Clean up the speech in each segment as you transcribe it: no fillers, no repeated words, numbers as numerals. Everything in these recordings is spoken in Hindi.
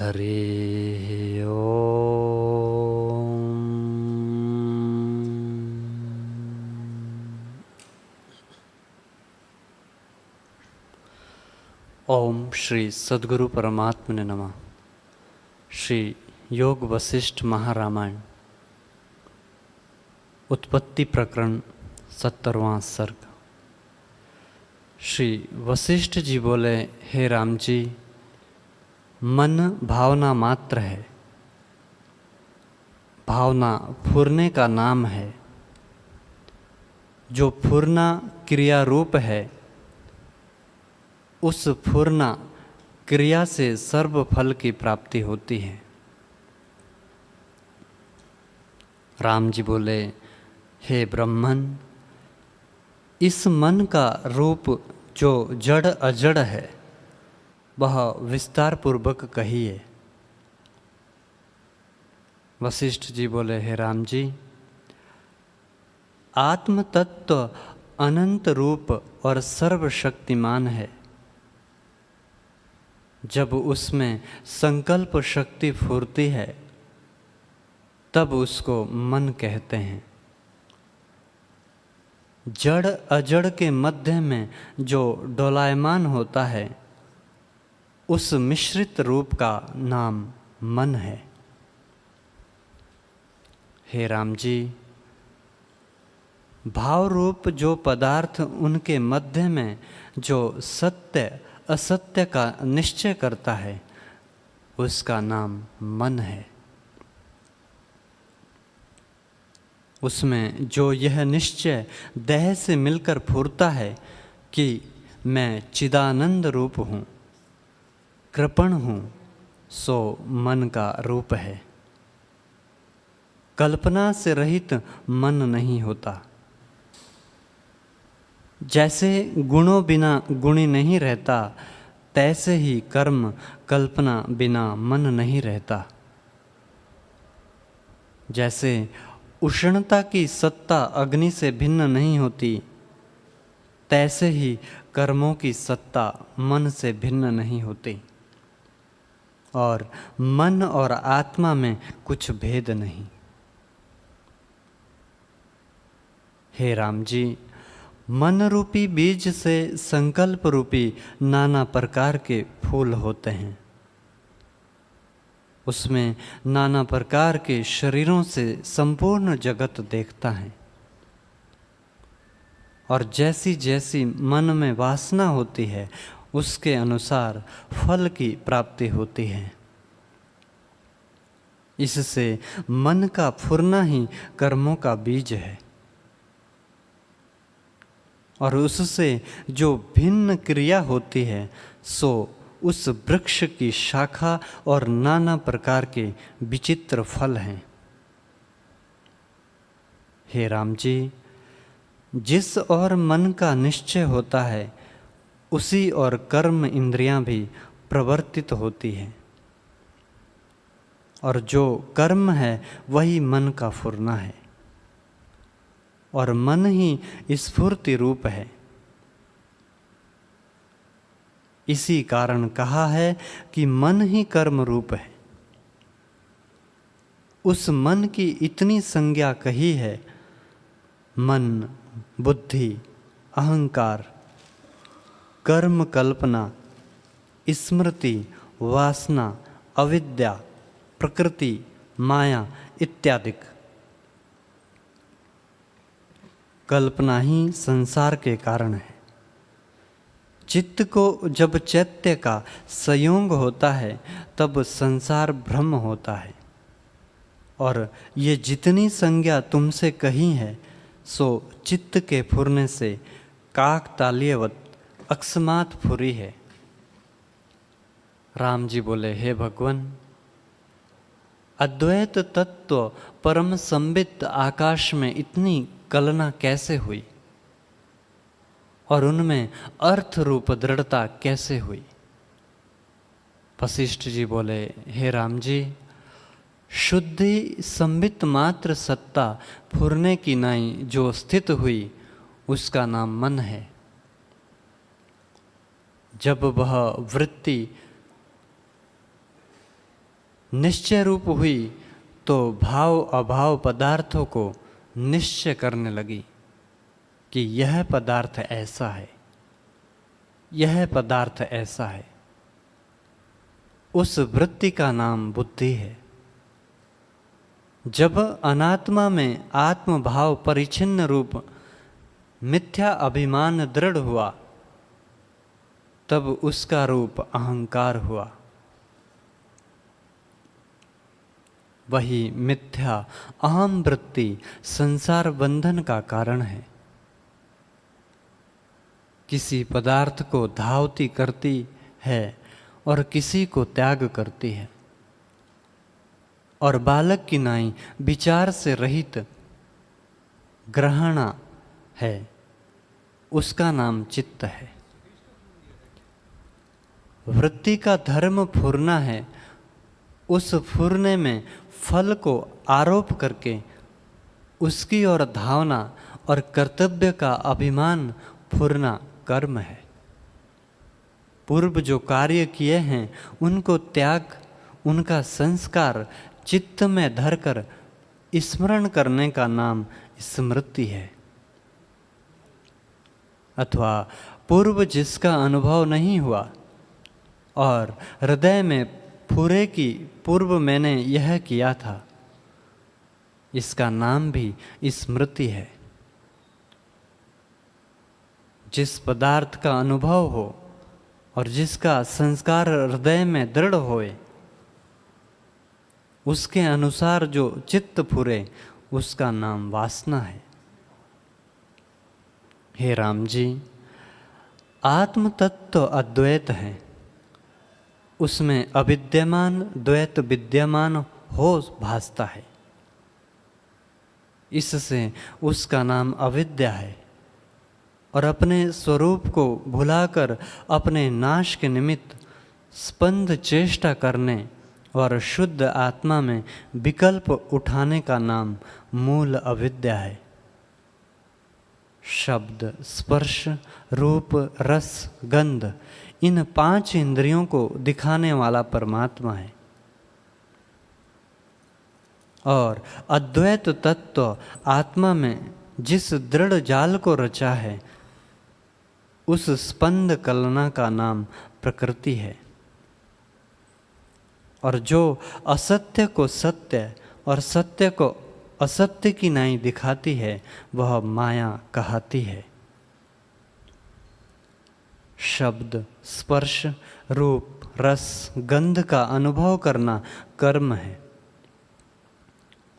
हरि ओम। ओम श्री सद्गुरु परमात्मने नमः। श्री योग वशिष्ठ महारामायण उत्पत्ति प्रकरण 70वां सर्ग। श्री वशिष्ठ जी बोले, हे राम जी, मन भावना मात्र है। भावना फुरने का नाम है। जो फुरना क्रिया रूप है, उस फुरना क्रिया से सर्व फल की प्राप्ति होती है। राम जी बोले, हे ब्रह्मन, इस मन का रूप जो जड़ अजड़ है, वह विस्तार पूर्वक कहिए। वशिष्ठ जी बोले, हे राम जी, आत्म तत्व अनंत रूप और सर्वशक्तिमान है। जब उसमें संकल्प शक्ति फूरती है, तब उसको मन कहते हैं। जड़ अजड़ के मध्य में जो डोलायमान होता है, उस मिश्रित रूप का नाम मन है। हे राम जी, भाव रूप जो पदार्थ उनके मध्य में जो सत्य असत्य का निश्चय करता है, उसका नाम मन है। उसमें जो यह निश्चय देह से मिलकर फूरता है कि मैं चिदानंद रूप हूँ, कृपण हूँ, सो मन का रूप है। कल्पना से रहित मन नहीं होता। जैसे गुणों बिना गुणी नहीं रहता, तैसे ही कर्म कल्पना बिना मन नहीं रहता। जैसे उष्णता की सत्ता अग्नि से भिन्न नहीं होती, तैसे ही कर्मों की सत्ता मन से भिन्न नहीं होती। और मन और आत्मा में कुछ भेद नहीं। हे राम जी, मन रूपी बीज से संकल्प रूपी नाना प्रकार के फूल होते हैं। उसमें नाना प्रकार के शरीरों से संपूर्ण जगत देखता है। और जैसी जैसी मन में वासना होती है, उसके अनुसार फल की प्राप्ति होती है। इससे मन का फुरना ही कर्मों का बीज है। और उससे जो भिन्न क्रिया होती है, सो उस वृक्ष की शाखा और नाना प्रकार के विचित्र फल हैं। हे राम जी, जिस और मन का निश्चय होता है, उसी और कर्म इंद्रियां भी प्रवर्तित होती है। और जो कर्म है, वही मन का फुरना है। और मन ही स्फूर्ति रूप है। इसी कारण कहा है कि मन ही कर्म रूप है। उस मन की इतनी संज्ञा कही है, मन, बुद्धि, अहंकार, कर्म, कल्पना, स्मृति, वासना, अविद्या, प्रकृति, माया इत्यादि। कल्पना ही संसार के कारण है। चित्त को जब चैत्य का संयोग होता है, तब संसार भ्रम होता है। और ये जितनी संज्ञा तुमसे कही है, सो चित्त के फुरने से काकतालीयवत अकस्मात फुरी है। राम जी बोले, हे भगवान, अद्वैत तत्व परम संबित आकाश में इतनी कलना कैसे हुई, और उनमें अर्थ रूप दृढ़ता कैसे हुई? वशिष्ठ जी बोले, हे राम जी, शुद्धि संबित मात्र सत्ता फुरने की नाई जो स्थित हुई, उसका नाम मन है। जब वह वृत्ति निश्चय रूप हुई तो भाव अभाव पदार्थों को निश्चय करने लगी कि यह पदार्थ ऐसा है, यह पदार्थ ऐसा है। उस वृत्ति का नाम बुद्धि है। जब अनात्मा में आत्म भाव परिच्छिन्न रूप मिथ्या अभिमान दृढ़ हुआ, तब उसका रूप अहंकार हुआ। वही मिथ्या अहम वृत्ति संसार बंधन का कारण है। किसी पदार्थ को धावती करती है और किसी को त्याग करती है, और बालक की नाई विचार से रहित ग्रहणा है, उसका नाम चित्त है। वृत्ति का धर्म फुरना है। उस फुरने में फल को आरोप करके उसकी ओर धावना और कर्तव्य का अभिमान फुरना कर्म है। पूर्व जो कार्य किए हैं उनको त्याग, उनका संस्कार चित्त में धरकर स्मरण करने का नाम स्मृति है। अथवा पूर्व जिसका अनुभव नहीं हुआ और हृदय में फुरे की पूर्व मैंने यह किया था, इसका नाम भी स्मृति है। जिस पदार्थ का अनुभव हो और जिसका संस्कार हृदय में दृढ़ होए, उसके अनुसार जो चित्त फुरे, उसका नाम वासना है। हे राम जी, आत्म तत्व अद्वैत है। उसमें अविद्यमान द्वैत विद्यमान हो भासता है। इससे उसका नाम अविद्या है। और अपने स्वरूप को भुलाकर अपने नाश के निमित्त स्पंद चेष्टा करने और शुद्ध आत्मा में विकल्प उठाने का नाम मूल अविद्या है। शब्द, स्पर्श, रूप, रस, गंध, इन 5 इंद्रियों को दिखाने वाला परमात्मा है। और अद्वैत तत्व आत्मा में जिस दृढ़ जाल को रचा है, उस स्पंद कलना का नाम प्रकृति है। और जो असत्य को सत्य और सत्य को असत्य की नाई दिखाती है, वह माया कहती है। शब्द, स्पर्श, रूप, रस, गंध का अनुभव करना कर्म है।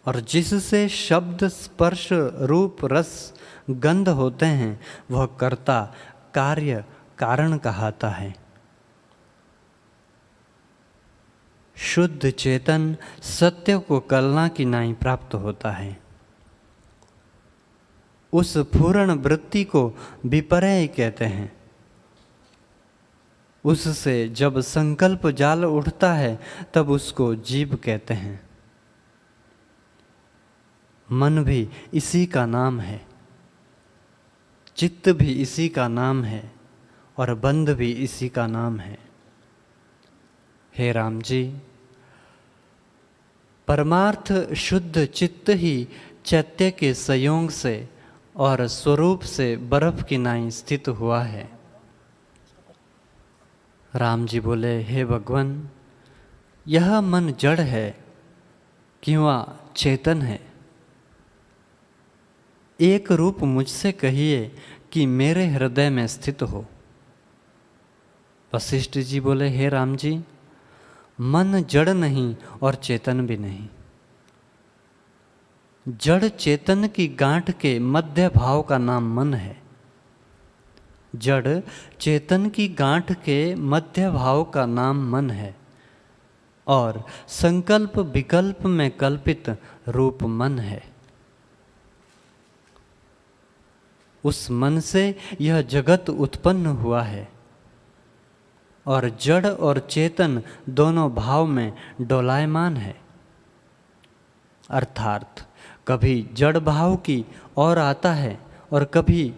और जिससे शब्द, स्पर्श, रूप, रस, गंध होते हैं, वह कर्ता, कार्य, कारण कहता है। शुद्ध चेतन सत्य को कलना की नाई प्राप्त होता है। उस पूर्ण वृत्ति को विपर्य कहते हैं। उससे जब संकल्प जाल उठता है, तब उसको जीव कहते हैं। मन भी इसी का नाम है, चित्त भी इसी का नाम है, और बंध भी इसी का नाम है। हे राम जी, परमार्थ शुद्ध चित्त ही चैत्य के संयोग से और स्वरूप से बर्फ की नाई स्थित हुआ है। राम जी बोले, हे भगवान, यह मन जड़ है कि वह चेतन है? एक रूप मुझसे कहिए कि मेरे हृदय में स्थित हो। वशिष्ठ जी बोले, हे राम जी, मन जड़ नहीं और चेतन भी नहीं। जड़ चेतन की गांठ के मध्य भाव का नाम मन है। जड़ चेतन की गांठ के मध्य भाव का नाम मन है, और संकल्प विकल्प में कल्पित रूप मन है। उस मन से यह जगत उत्पन्न हुआ है, और जड़ और चेतन दोनों भाव में डोलायमान है। अर्थात कभी जड़ भाव की ओर आता है और कभी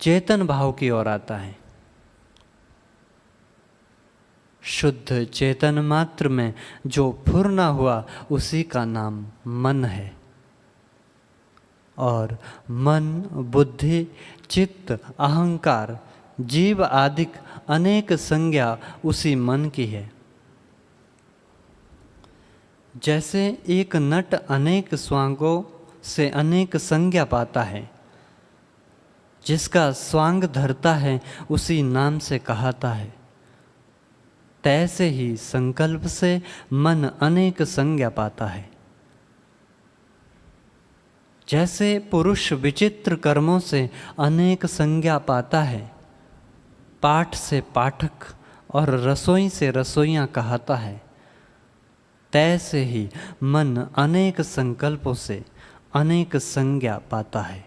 चेतन भाव की ओर आता है। शुद्ध चेतन मात्र में जो फुर न हुआ उसी का नाम मन है। और मन, बुद्धि, चित्त, अहंकार, जीव आदि अनेक संज्ञा उसी मन की है। जैसे एक नट अनेक स्वांगों से अनेक संज्ञा पाता है, जिसका स्वांग धरता है उसी नाम से कहाता है, तैसे ही संकल्प से मन अनेक संज्ञा पाता है। जैसे पुरुष विचित्र कर्मों से अनेक संज्ञा पाता है, पाठ से पाठक और रसोई से रसोइयाँ कहता है, तैसे ही मन अनेक संकल्पों से अनेक संज्ञा पाता है।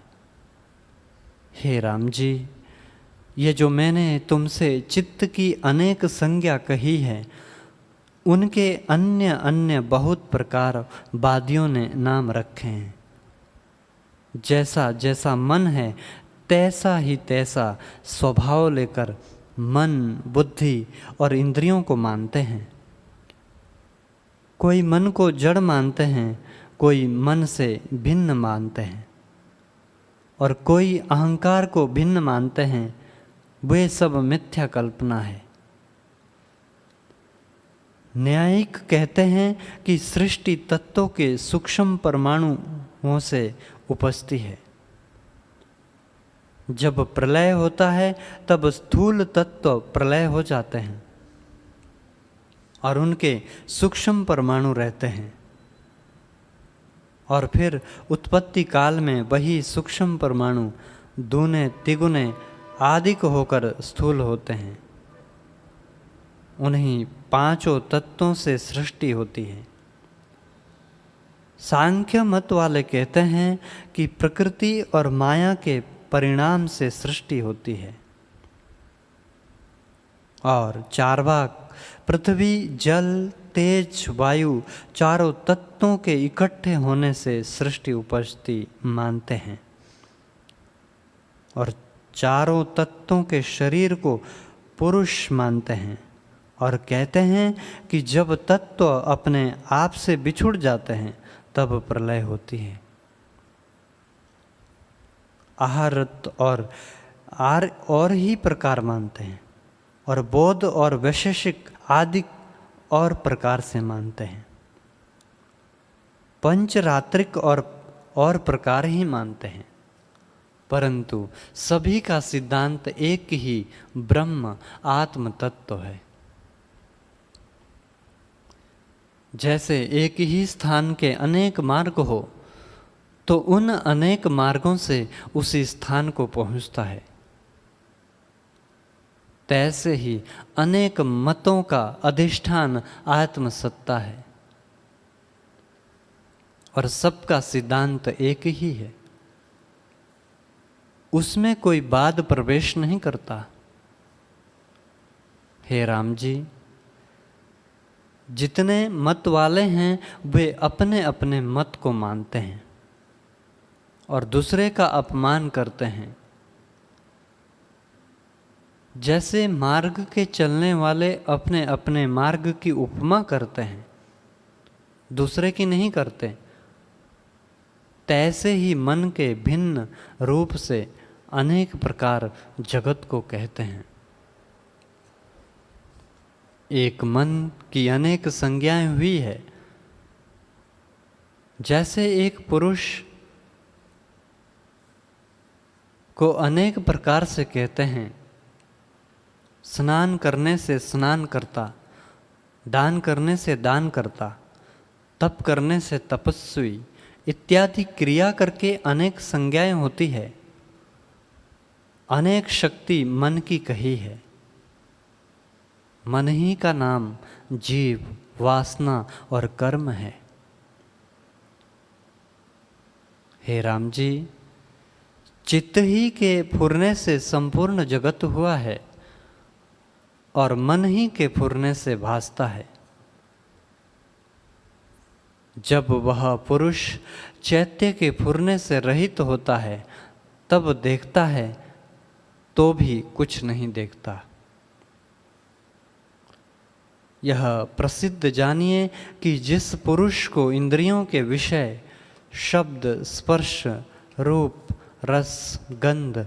हे राम जी, ये जो मैंने तुमसे चित्त की अनेक संज्ञा कही है, उनके अन्य अन्य बहुत प्रकार वादियों ने नाम रखे हैं। जैसा जैसा मन है तैसा ही तैसा स्वभाव लेकर मन, बुद्धि और इंद्रियों को मानते हैं। कोई मन को जड़ मानते हैं, कोई मन से भिन्न मानते हैं, और कोई अहंकार को भिन्न मानते हैं। वे सब मिथ्या कल्पना है। न्यायिक कहते हैं कि सृष्टि तत्वों के सूक्ष्म परमाणुओं से उपजती है। जब प्रलय होता है तब स्थूल तत्व प्रलय हो जाते हैं और उनके सूक्ष्म परमाणु रहते हैं, और फिर उत्पत्ति काल में वही सूक्ष्म परमाणु दूने तिगुने आदिक होकर स्थूल होते हैं। उन्हीं पांचों तत्वों से सृष्टि होती है। सांख्य मत वाले कहते हैं कि प्रकृति और माया के परिणाम से सृष्टि होती है, और चार्वाक पृथ्वी, जल, तेज, वायु चारों तत्वों के इकट्ठे होने से सृष्टि उपजती मानते हैं, और चारों तत्वों के शरीर को पुरुष मानते हैं, और कहते हैं कि जब तत्व अपने आप से बिछुड़ जाते हैं तब प्रलय होती है। आहारत और ही प्रकार मानते हैं, और बौद्ध और वैशेषिक आदि और प्रकार से मानते हैं। पंचरात्रिक और प्रकार ही मानते हैं, परंतु सभी का सिद्धांत एक ही ब्रह्म आत्म तत्व है। जैसे एक ही स्थान के अनेक मार्ग हो तो उन अनेक मार्गों से उसी स्थान को पहुंचता है, तैसे ही अनेक मतों का अधिष्ठान आत्मसत्ता है, और सबका सिद्धांत एक ही है। उसमें कोई वाद प्रवेश नहीं करता। हे राम जी, जितने मत वाले हैं वे अपने अपने मत को मानते हैं और दूसरे का अपमान करते हैं। जैसे मार्ग के चलने वाले अपने अपने मार्ग की उपमा करते हैं, दूसरे की नहीं करते, तैसे ही मन के भिन्न रूप से अनेक प्रकार जगत को कहते हैं। एक मन की अनेक संज्ञाएं हुई है। जैसे एक पुरुष को अनेक प्रकार से कहते हैं, स्नान करने से स्नान करता, दान करने से दान करता, तप करने से तपस्वी इत्यादि क्रिया करके अनेक संज्ञाएं होती है। अनेक शक्ति मन की कही है। मन ही का नाम जीव, वासना और कर्म है। हे राम जी, चित्त ही के फुरने से संपूर्ण जगत हुआ है और मन ही के फुरने से भासता है। जब वह पुरुष चैत्य के फुरने से रहित होता है तब देखता है तो भी कुछ नहीं देखता। यह प्रसिद्ध जानिए कि जिस पुरुष को इंद्रियों के विषय शब्द, स्पर्श, रूप, रस, गंध,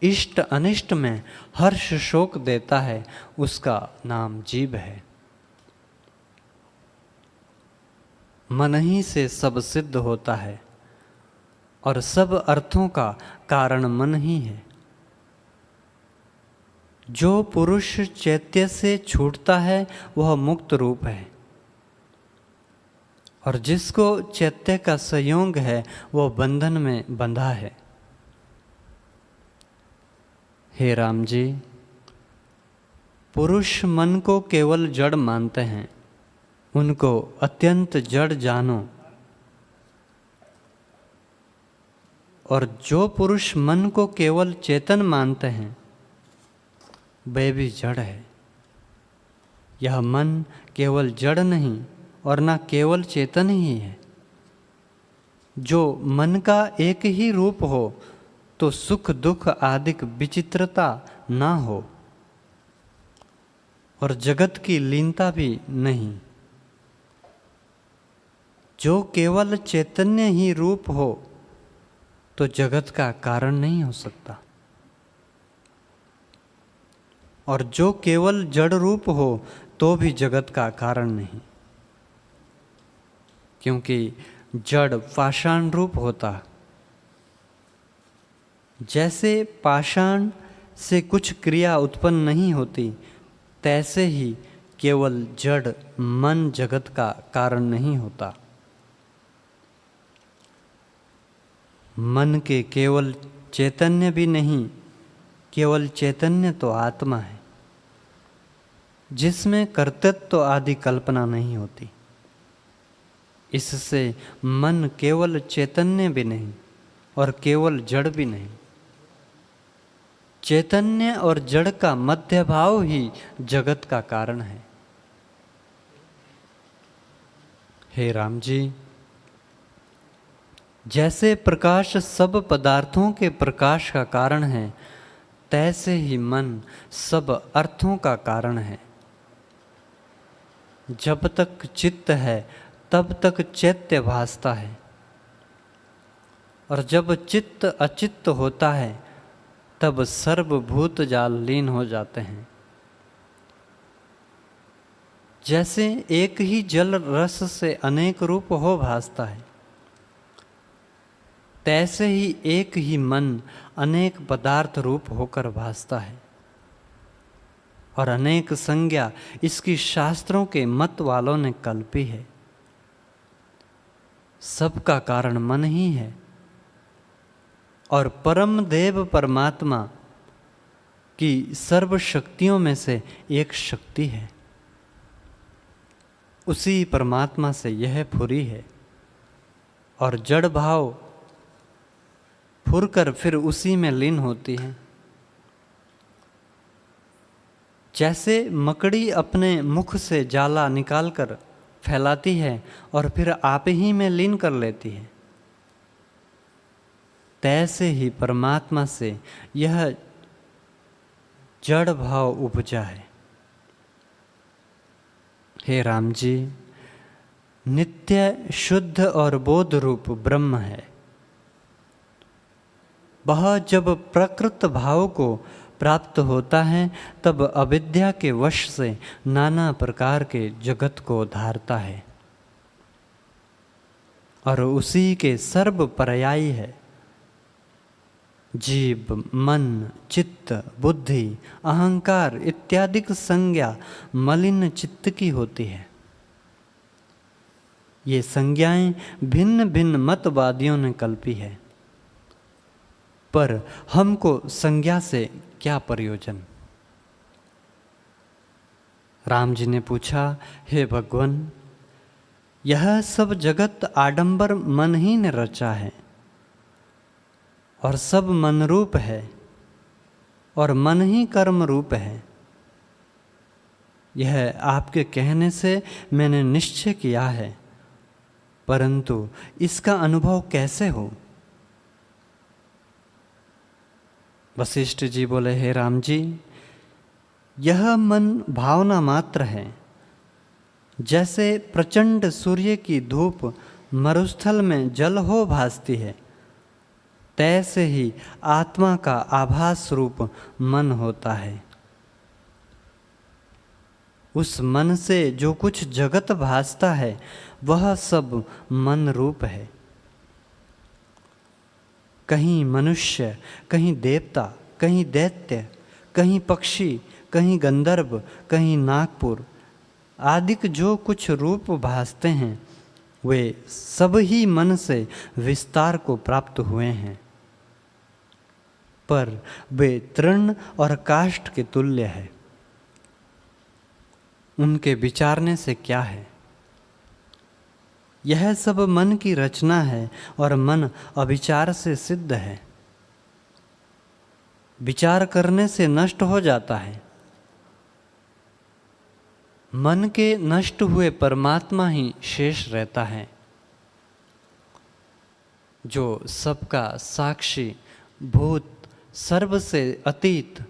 इष्ट अनिष्ट में हर्ष शोक देता है, उसका नाम जीव है। मन ही से सब सिद्ध होता है और सब अर्थों का कारण मन ही है। जो पुरुष चैत्य से छूटता है वह मुक्त रूप है, और जिसको चैत्य का संयोग है वह बंधन में बंधा है। हे राम जी, पुरुष मन को केवल जड़ मानते हैं, उनको अत्यंत जड़ जानो। और जो पुरुष मन को केवल चेतन मानते हैं वे भी जड़ है। यह मन केवल जड़ नहीं और न केवल चेतन ही है। जो मन का एक ही रूप हो तो सुख दुख आदि विचित्रता ना हो और जगत की लीनता भी नहीं। जो केवल चैतन्य ही रूप हो तो जगत का कारण नहीं हो सकता, और जो केवल जड़ रूप हो तो भी जगत का कारण नहीं, क्योंकि जड़ पाषाण रूप होता। जैसे पाषाण से कुछ क्रिया उत्पन्न नहीं होती, तैसे ही केवल जड़ मन जगत का कारण नहीं होता। मन के केवल चैतन्य भी नहीं, केवल चैतन्य तो आत्मा है, जिसमें कर्तृत्व आदि कल्पना नहीं होती। इससे मन केवल चैतन्य भी नहीं और केवल जड़ भी नहीं। चैतन्य और जड़ का मध्य भाव ही जगत का कारण है। हे राम जी, जैसे प्रकाश सब पदार्थों के प्रकाश का कारण है, तैसे ही मन सब अर्थों का कारण है। जब तक चित्त है तब तक चैत्य भासता है, और जब चित्त अचित्त होता है तब सर्वभूत जाल लीन हो जाते हैं। जैसे एक ही जल रस से अनेक रूप हो भासता है, तैसे ही एक ही मन अनेक पदार्थ रूप होकर भासता है, और अनेक संज्ञा इसकी शास्त्रों के मत वालों ने कल्पी है। सबका कारण मन ही है, और परम देव परमात्मा की सर्व शक्तियों में से एक शक्ति है। उसी परमात्मा से यह फुरी है, और जड़ भाव फुरकर फिर उसी में लीन होती है। जैसे मकड़ी अपने मुख से जाला निकालकर फैलाती है और फिर आप ही में लीन कर लेती है, तैसे ही परमात्मा से यह जड़ भाव उपजा है। हे राम जी, नित्य शुद्ध और बोध रूप ब्रह्म है। वह जब प्रकृत भाव को प्राप्त होता है तब अविद्या के वश से नाना प्रकार के जगत को धारता है, और उसी के सर्व पर्यायी है। जीव, मन, चित्त, बुद्धि, अहंकार इत्यादि संज्ञा मलिन चित्त की होती है। ये संज्ञाएं भिन्न भिन्न मतवादियों ने कल्पी है, पर हमको संज्ञा से क्या प्रयोजन। राम जी ने पूछा, हे भगवान, यह सब जगत आडंबर मन ही ने रचा है, और सब मन रूप है, और मन ही कर्म रूप है। यह आपके कहने से मैंने निश्चय किया है, परंतु इसका अनुभव कैसे हो। वशिष्ठ जी बोले, हे राम जी, यह मन भावना मात्र है, जैसे प्रचंड सूर्य की धूप मरुस्थल में जल हो भासती है, तैसे ही आत्मा का आभास रूप मन होता है। उस मन से जो कुछ जगत भासता है वह सब मन रूप है। कहीं मनुष्य, कहीं देवता, कहीं दैत्य, कहीं पक्षी, कहीं गंधर्व, कहीं नागपुर आदि जो कुछ रूप भासते हैं वे सब ही मन से विस्तार को प्राप्त हुए हैं, पर वे तृण और काष्ठ के तुल्य है। उनके विचारने से क्या है? यह सब मन की रचना है और मन अविचार से सिद्ध है। विचार करने से नष्ट हो जाता है। मन के नष्ट हुए परमात्मा ही शेष रहता है, जो सबका साक्षी, भूत, सर्व से अतीत,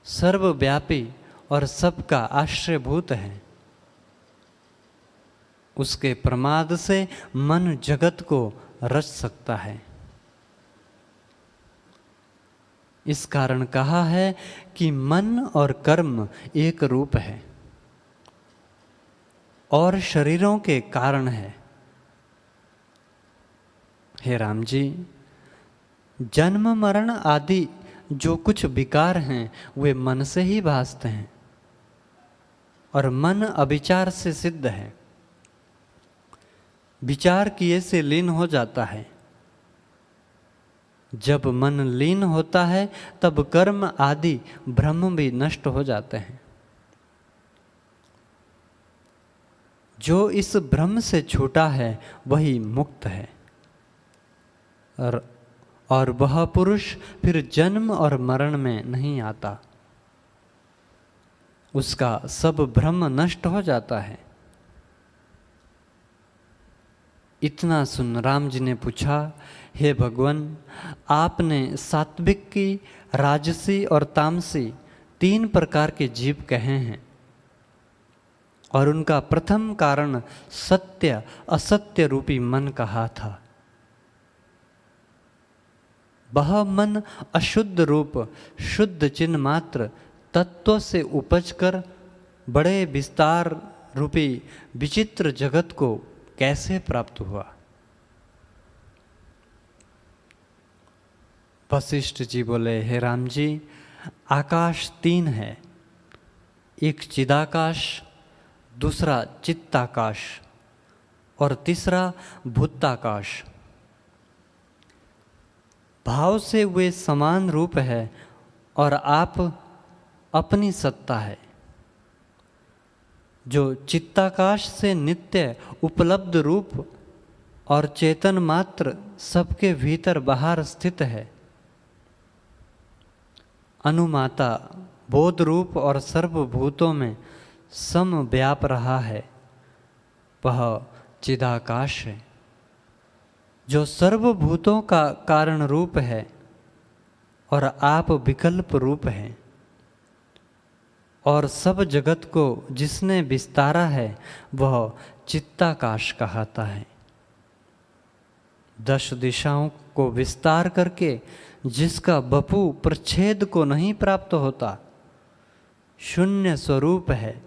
सर्वव्यापी और सबका आश्रयभूत है। उसके प्रमाद से मन जगत को रच सकता है। इस कारण कहा है कि मन और कर्म एक रूप है और शरीरों के कारण है। हे राम जी, जन्म मरण आदि जो कुछ विकार हैं वे मन से ही भासते हैं और मन अविचार से सिद्ध है। विचार किए से लीन हो जाता है। जब मन लीन होता है तब कर्म आदि भ्रम भी नष्ट हो जाते हैं। जो इस भ्रम से छूटा है वही मुक्त है और वह पुरुष फिर जन्म और मरण में नहीं आता। उसका सब भ्रम नष्ट हो जाता है। इतना सुन राम जी ने पूछा, हे भगवान, आपने सात्विक की, राजसी और तामसी 3 प्रकार के जीव कहे हैं और उनका प्रथम कारण सत्य असत्य रूपी मन कहा था। वह मन अशुद्ध रूप शुद्ध चिन्ह मात्र तत्व से उपज कर बड़े विस्तार रूपी विचित्र जगत को कैसे प्राप्त हुआ? वशिष्ठ जी बोले, हे राम जी, आकाश 3 है। एक चिदाकाश, दूसरा चित्ताकाश और तीसरा भूताकाश। भाव से वे समान रूप है और आप अपनी सत्ता है। जो चित्ताकाश से नित्य उपलब्ध रूप और चेतन मात्र सबके भीतर बाहर स्थित है, अनुमाता बोध रूप और सर्वभूतों में सम व्याप रहा है, वह चिदाकाश है। जो सर्वभूतों का कारण रूप है और आप विकल्प रूप हैं और सब जगत को जिसने विस्तारा है वह चित्ताकाश कहता है। 10 दिशाओं को विस्तार करके जिसका बपू प्रच्छेद को नहीं प्राप्त होता, शून्य स्वरूप है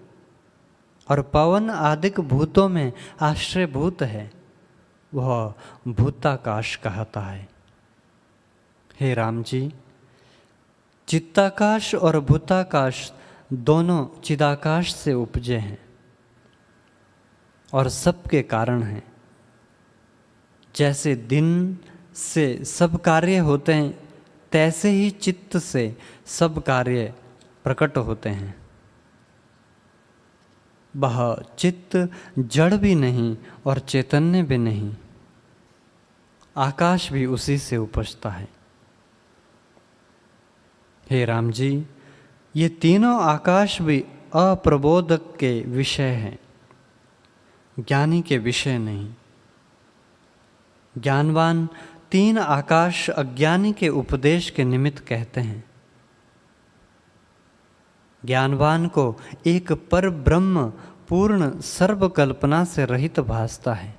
और पवन आदिक भूतों में आश्रयभूत है, वह भूताकाश कहता है। हे राम जी, चित्ताकाश और भूताकाश दोनों चिदाकाश से उपजे हैं और सबके कारण हैं। जैसे दिन से सब कार्य होते हैं, तैसे ही चित्त से सब कार्य प्रकट होते हैं। वह चित्त जड़ भी नहीं और चैतन्य भी नहीं, आकाश भी उसी से उपजता है। हे राम जी, ये तीनों आकाश भी अप्रबोधक के विषय हैं, ज्ञानी के विषय नहीं। ज्ञानवान 3 आकाश अज्ञानी के उपदेश के निमित्त कहते हैं। ज्ञानवान को एक पर ब्रह्म पूर्ण सर्व कल्पना से रहित भासता है।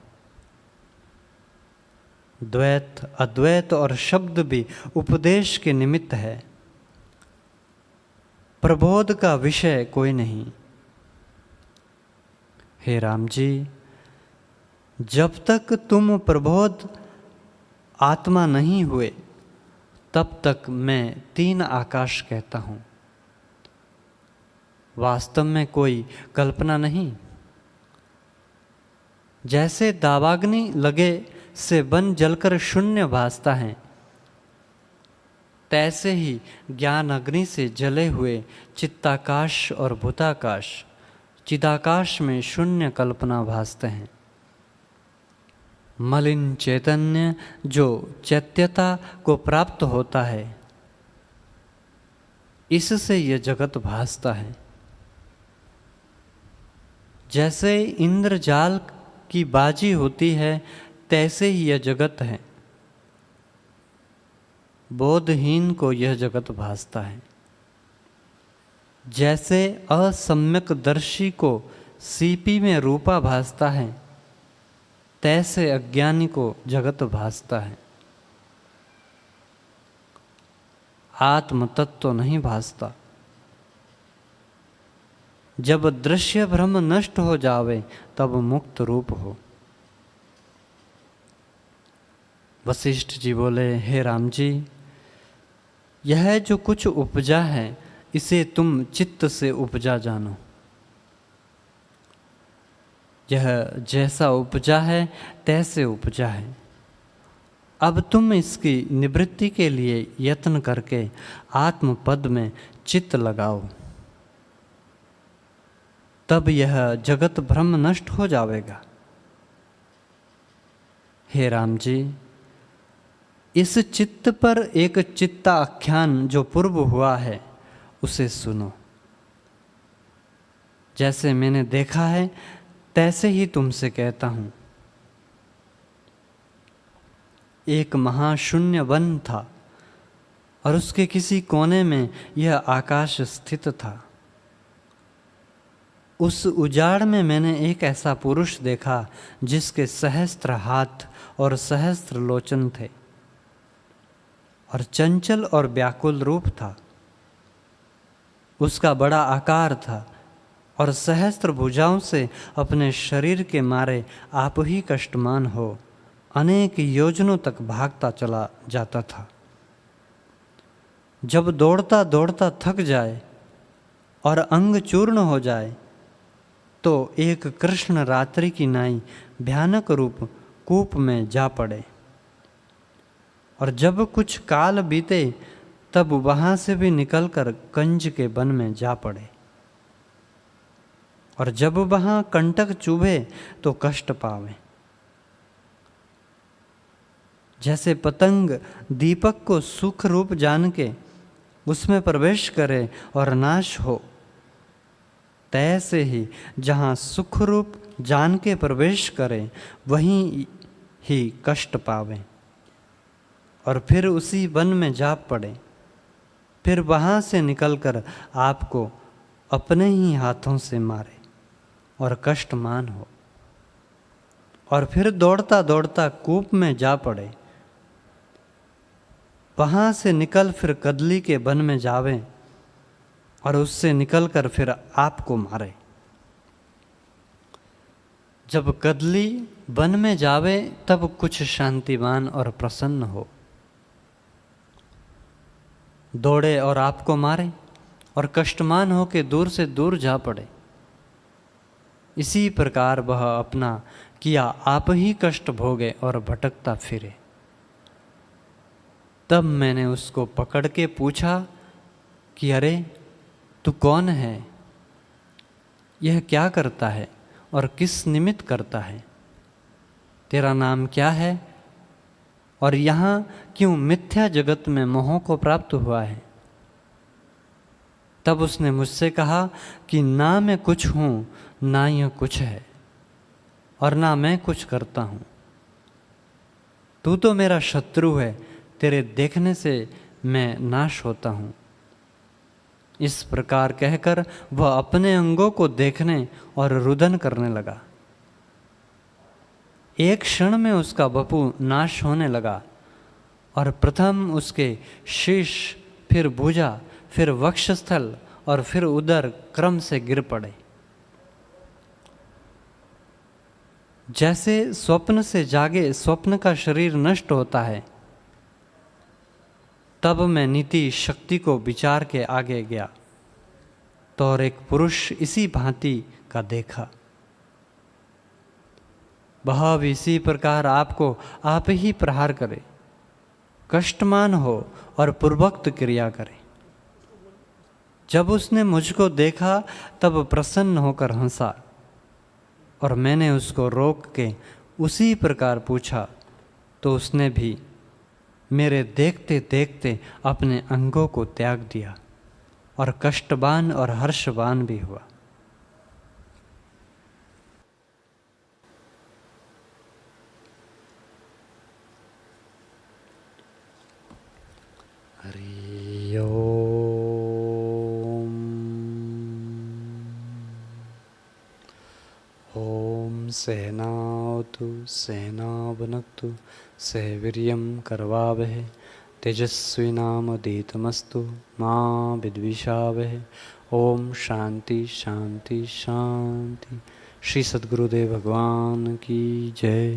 द्वैत, अद्वैत और शब्द भी उपदेश के निमित्त है, प्रबोध का विषय कोई नहीं। हे राम जी, जब तक तुम प्रबोध आत्मा नहीं हुए तब तक मैं तीन आकाश कहता हूँ। वास्तव में कोई कल्पना नहीं। जैसे दावाग्नि लगे से वन जलकर शून्य भासता है, तैसे ही ज्ञान अग्नि से जले हुए चित्ताकाश और भूताकाश चिदाकाश में शून्य कल्पना भासते हैं। मलिन चैतन्य जो चैत्यता को प्राप्त होता है, इससे यह जगत भासता है। जैसे इंद्रजाल की बाजी होती है, तैसे ही यह जगत है। बोधहीन को यह जगत भासता है। जैसे असम्यक दर्शी को सीपी में रूपा भासता है, तैसे अज्ञानी को जगत भासता है। आत्म तत्व नहीं भासता। जब दृश्य भ्रम नष्ट हो जावे तब मुक्त रूप हो। वशिष्ठ जी बोले, हे राम जी, यह जो कुछ उपजा है इसे तुम चित्त से उपजा जानो। यह जैसा उपजा है तैसे उपजा है। अब तुम इसकी निवृत्ति के लिए यत्न करके आत्मपद में चित्त लगाओ, तब यह जगत भ्रम नष्ट हो जाएगा। हे राम जी, इस चित्त पर एक चित्ताख्यान जो पूर्व हुआ है उसे सुनो। जैसे मैंने देखा है तैसे ही तुमसे कहता हूं। एक महाशून्य वन था और उसके किसी कोने में यह आकाश स्थित था। उस उजाड़ में मैंने एक ऐसा पुरुष देखा जिसके सहस्त्र हाथ और सहस्त्र लोचन थे और चंचल और व्याकुल रूप था। उसका बड़ा आकार था और सहस्त्र भुजाओं से अपने शरीर के मारे आप ही कष्टमान हो अनेक योजनों तक भागता चला जाता था। जब दौड़ता दौड़ता थक जाए और अंग चूर्ण हो जाए तो एक कृष्ण रात्रि की नाई भयानक रूप कूप में जा पड़े, और जब कुछ काल बीते तब वहाँ से भी निकलकर कंज के वन में जा पड़े, और जब वहाँ कंटक चुभे तो कष्ट पावे। जैसे पतंग दीपक को सुख रूप जान के उसमें प्रवेश करे और नाश हो, तैसे ही जहाँ सुख रूप जान के प्रवेश करे वहीं ही कष्ट पावे और फिर उसी वन में जा पड़े। फिर वहाँ से निकलकर आपको अपने ही हाथों से मारे और कष्टमान हो, और फिर दौड़ता दौड़ता कूप में जा पड़े। वहाँ से निकल फिर कदली के वन में जावे और उससे निकलकर फिर आपको मारे। जब कदली वन में जावे तब कुछ शांतिवान और प्रसन्न हो, दौड़े और आपको मारे और कष्टमान हो के दूर से दूर जा पड़े। इसी प्रकार वह अपना किया आप ही कष्ट भोगे और भटकता फिरे। तब मैंने उसको पकड़ के पूछा कि अरे तू कौन है, यह क्या करता है और किस निमित्त करता है, तेरा नाम क्या है और यहाँ क्यों मिथ्या जगत में मोह को प्राप्त हुआ है। तब उसने मुझसे कहा कि ना मैं कुछ हूँ ना यह कुछ है और ना मैं कुछ करता हूँ। तू तो मेरा शत्रु है, तेरे देखने से मैं नाश होता हूँ। इस प्रकार कहकर वह अपने अंगों को देखने और रुदन करने लगा। एक क्षण में उसका वपु नाश होने लगा और प्रथम उसके शीश, फिर भुजा, फिर वक्षस्थल और फिर उदर क्रम से गिर पड़े। जैसे स्वप्न से जागे स्वप्न का शरीर नष्ट होता है, तब मैं नीति शक्ति को विचार के आगे गया तो और एक पुरुष इसी भांति का देखा। वह भी इसी प्रकार आपको आप ही प्रहार करे, कष्टमान हो और पूर्वोक्त क्रिया करे। जब उसने मुझको देखा तब प्रसन्न होकर हंसा और मैंने उसको रोक के उसी प्रकार पूछा तो उसने भी मेरे देखते देखते अपने अंगों को त्याग दिया और कष्टवान और हर्षवान भी हुआ। हरि ओम। ओम सहनावतु सहनावनक्तु सहवीर्यं करवावहै तेजस्विनामधीतमस्तु मा विद्विषावहै। ओम शांति शांति शांति। श्री सद्गुरुदेव भगवान की जय।